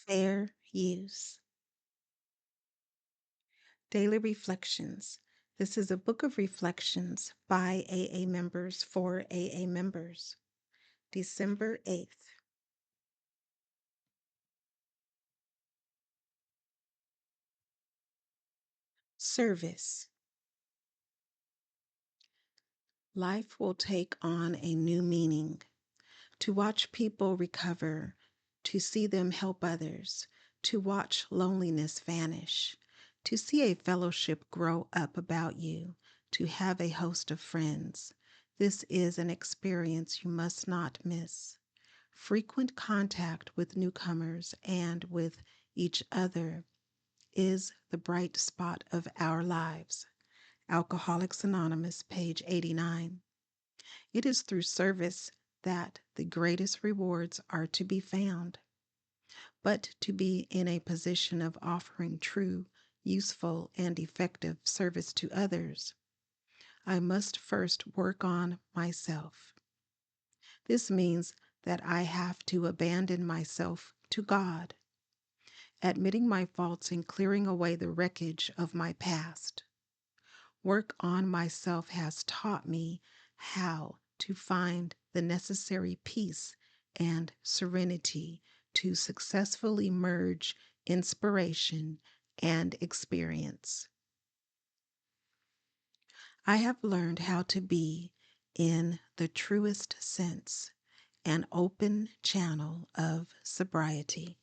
Fair use. Daily Reflections. This is a book of reflections by AA members for AA members. December 8th. Service. Life will take on a new meaning. To watch people recover, to see them help others, to watch loneliness vanish, to see a fellowship grow up about you, to have a host of friends. This is an experience you must not miss. Frequent contact with newcomers and with each other is the bright spot of our lives. Alcoholics Anonymous, page 89. It is through service that the greatest rewards are to be found. But to be in a position of offering true, useful, and effective service to others, I must first work on myself. This means that I have to abandon myself to God, admitting my faults and clearing away the wreckage of my past. Work on myself has taught me how to find the necessary peace and serenity to successfully merge inspiration and experience. I have learned how to be, in the truest sense, an open channel of sobriety.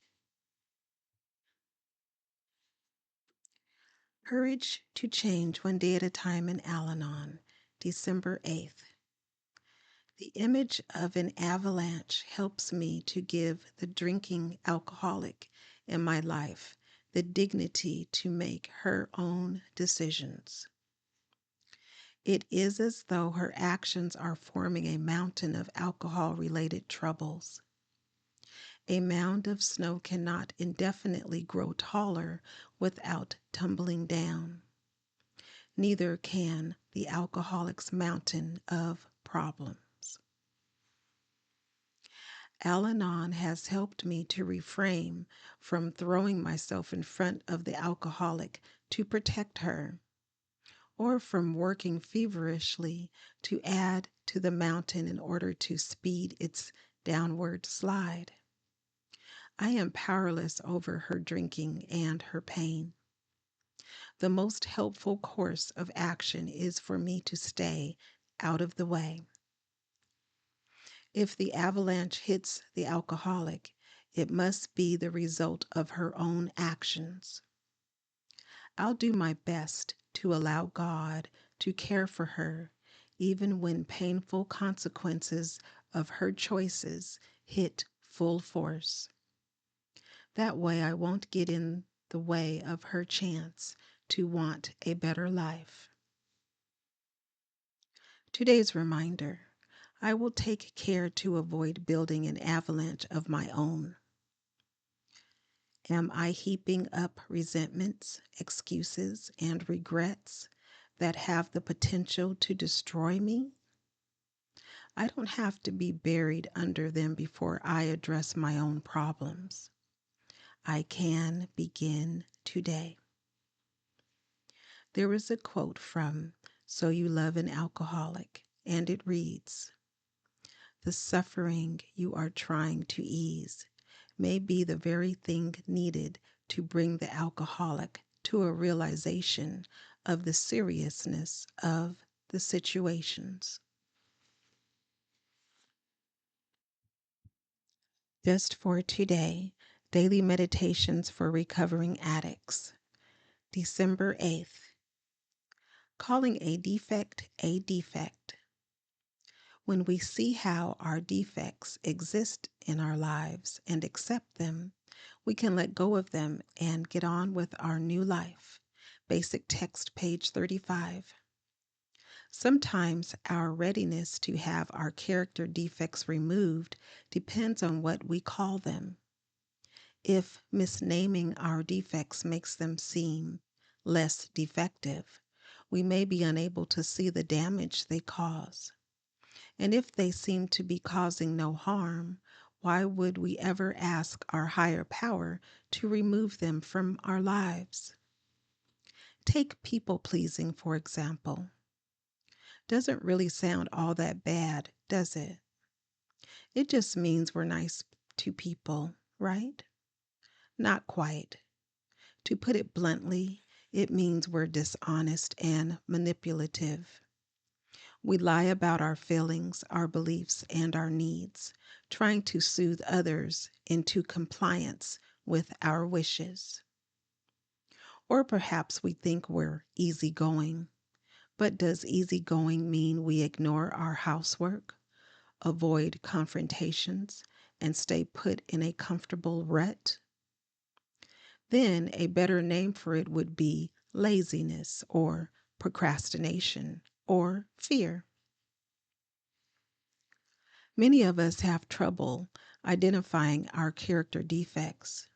Courage to change one day at a time in Al-Anon, December 8th. The image of an avalanche helps me to give the drinking alcoholic in my life the dignity to make her own decisions. It is as though her actions are forming a mountain of alcohol-related troubles. A mound of snow cannot indefinitely grow taller without tumbling down. Neither can the alcoholic's mountain of problems. Al-Anon has helped me to refrain from throwing myself in front of the alcoholic to protect her, or from working feverishly to add to the mountain in order to speed its downward slide. I am powerless over her drinking and her pain. The most helpful course of action is for me to stay out of the way. If the avalanche hits the alcoholic, it must be the result of her own actions. I'll do my best to allow God to care for her, even when painful consequences of her choices hit full force. That way I won't get in the way of her chance to want a better life. Today's reminder: I will take care to avoid building an avalanche of my own. Am I heaping up resentments, excuses, and regrets that have the potential to destroy me? I don't have to be buried under them before I address my own problems. I can begin today. There is a quote from So You Love an Alcoholic, and it reads, "The suffering you are trying to ease may be the very thing needed to bring the alcoholic to a realization of the seriousness of the situations." Just for today, daily meditations for recovering addicts. December 8th. Calling a defect a defect. When we see how our defects exist in our lives and accept them, we can let go of them and get on with our new life. Basic text, page 35. Sometimes our readiness to have our character defects removed depends on what we call them. If misnaming our defects makes them seem less defective, we may be unable to see the damage they cause. And if they seem to be causing no harm, Why would we ever ask our higher power to remove them from our lives? Take people pleasing, for example. Doesn't really sound all that bad, does it? It just means we're nice to people, right? Not quite. To put it bluntly, it means we're dishonest and manipulative. We lie about our feelings, our beliefs, and our needs, trying to soothe others into compliance with our wishes. Or perhaps we think we're easygoing. But does easygoing mean we ignore our housework, avoid confrontations, and stay put in a comfortable rut? Then a better name for it would be laziness or procrastination or fear. Many of us have trouble identifying our character defects.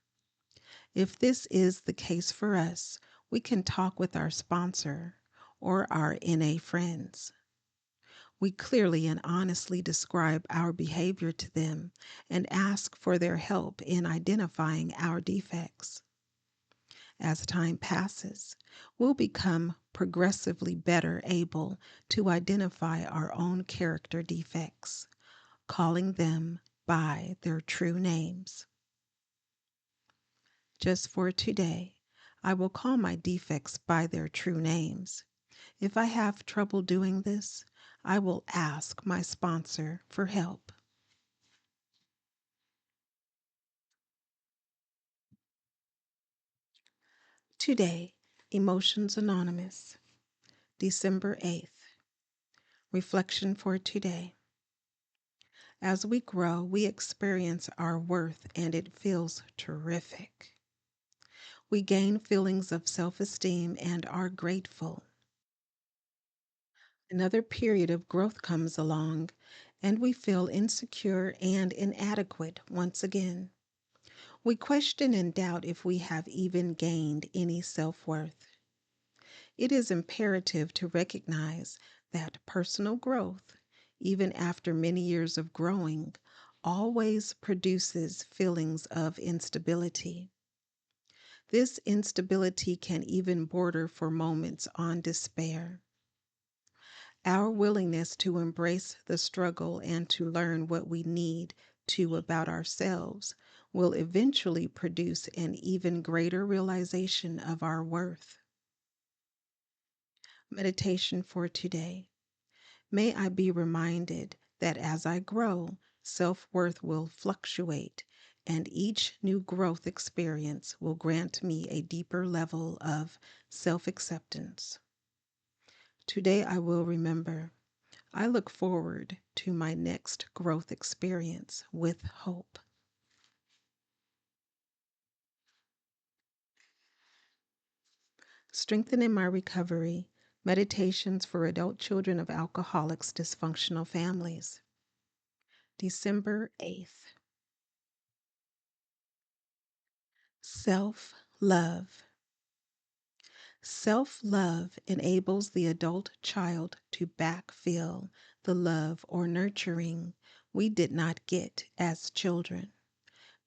If this is the case for us, we can talk with our sponsor or our NA friends. We clearly and honestly describe our behavior to them and ask for their help in identifying our defects. As time passes, we'll become progressively better able to identify our own character defects, calling them by their true names. Just for today, I will call my defects by their true names. If I have trouble doing this, I will ask my sponsor for help. Today, Emotions Anonymous, December 8th. Reflection for today. As we grow, we experience our worth and it feels terrific. We gain feelings of self-esteem and are grateful. Another period of growth comes along and we feel insecure and inadequate once again. We question and doubt if we have even gained any self-worth. It is imperative to recognize that personal growth, even after many years of growing, always produces feelings of instability. This instability can even border for moments on despair. Our willingness to embrace the struggle and to learn what we need to about ourselves will eventually produce an even greater realization of our worth. Meditation for today. May I be reminded that as I grow, self-worth will fluctuate and each new growth experience will grant me a deeper level of self-acceptance. Today I will remember. I look forward to my next growth experience with hope. Strengthening my recovery. Meditations for adult children of alcoholics, dysfunctional families. December 8th. Self-love. Self-love enables the adult child to backfill the love or nurturing we did not get as children.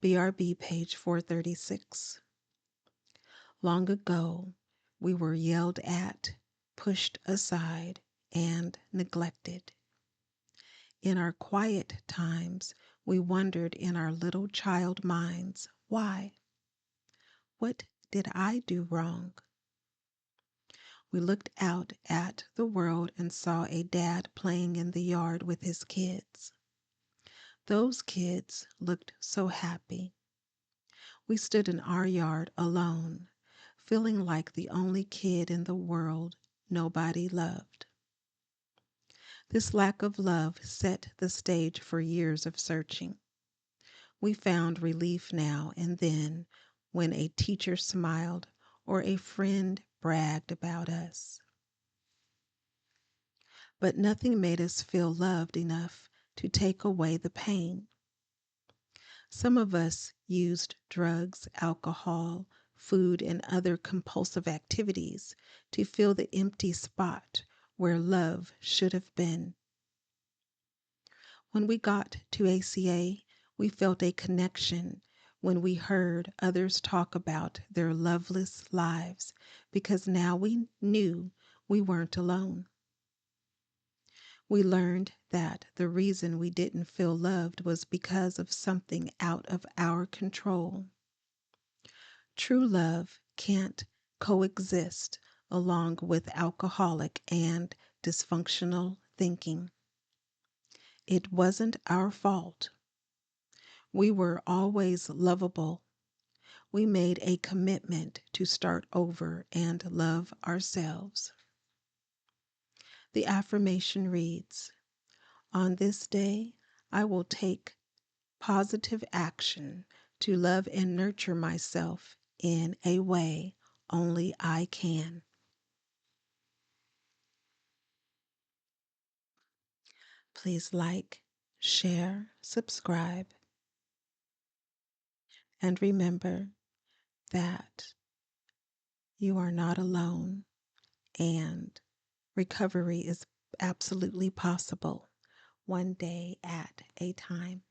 BRB page 436. Long ago, we were yelled at, pushed aside, and neglected. In our quiet times, we wondered in our little child minds, why? What did I do wrong? We looked out at the world and saw a dad playing in the yard with his kids. Those kids looked so happy. We stood in our yard alone, feeling like the only kid in the world nobody loved. This lack of love set the stage for years of searching. We found relief now and then when a teacher smiled or a friend bragged about us. But nothing made us feel loved enough to take away the pain. Some of us used drugs, alcohol, food, and other compulsive activities to fill the empty spot where love should have been. When we got to ACA, We felt a connection when we heard others talk about their loveless lives because now we knew we weren't alone. We learned that the reason we didn't feel loved was because of something out of our control. True love can't coexist along with alcoholic and dysfunctional thinking. It wasn't our fault. We were always lovable. We made a commitment to start over and love ourselves. The affirmation reads, "On this day, I will take positive action to love and nurture myself in a way only I can." Please like, share, subscribe, and remember that you are not alone and recovery is absolutely possible, one day at a time.